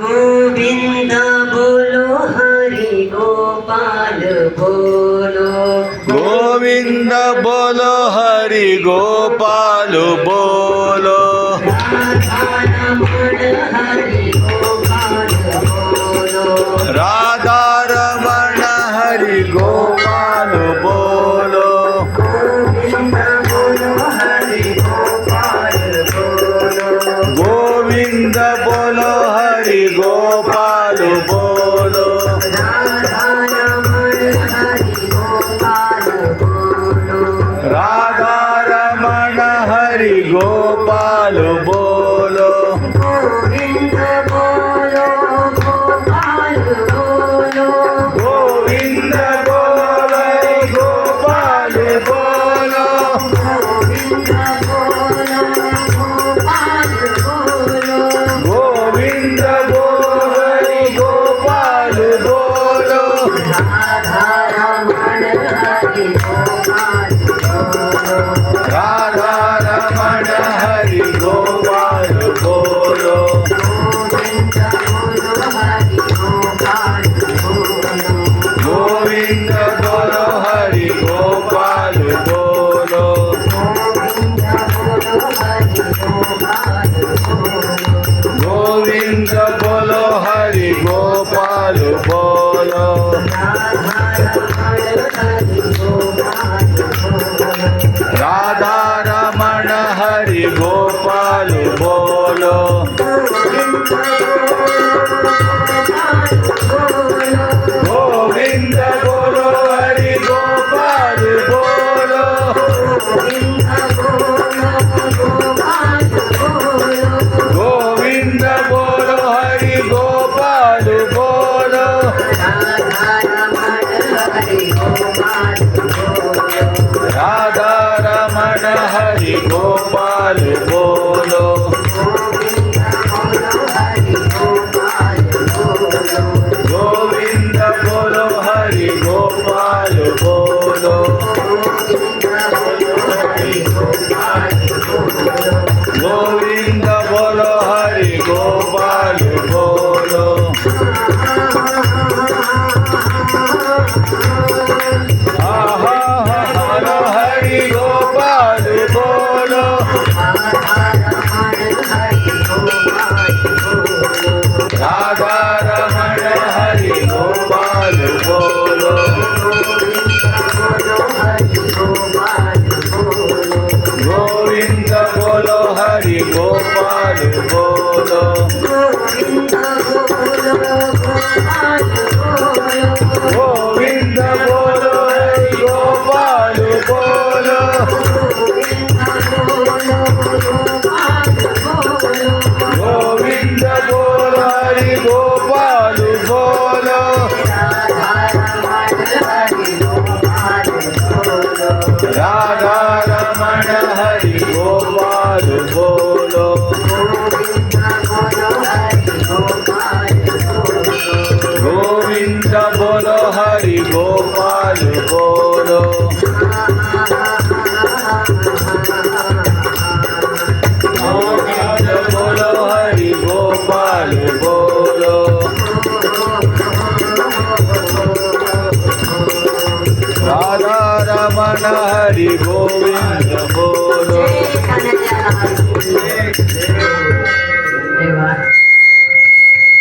गोविंद बोलो हरि गोपाल बोलो गोविंद बोलो हरि गोपाल बोलो राधा रमण हरि गोपाल बोलो गोविंद बोलो हरि गोपाल बोलो राधा रमण हरि गोपाल बोलो गोविंद बोलो हरि गोपाल बोलो गोविंद बोलो हरि गोपाल बोलो राधा रमण हरि गोपाल बोलो गोविंद बोलो हरि गोपाल बोलो गोविंद बोलो हरि गोपाल बोलो राधा रमण हरि गोपाल बोलो गोविंद बोलो हरि गोपाल बोलो गोविंद बोलो हरि गोपाल बोलो राधा रमण हरि गोपाल बोलो गोविंद बोलो हरि गोपाल बोलो गोविंद बोलो हरि गोपाल बोलो आहा हर हरि गोपाल बोलो राधा रमण हरि गोपाल बोलो गोविंद बोलो हरि गोपाल बोलो गोविंद बोलो हरि गोपाल बोलो गोविंद बोलो हरि गोपाल बोलो राधा रमण हरि गोपाल बोलो गोविंद बोलो हरि गोपाल बोलो गोविंद बोलो हरि गोपाल बोलो राधा रमण हरि गोविंद बोलो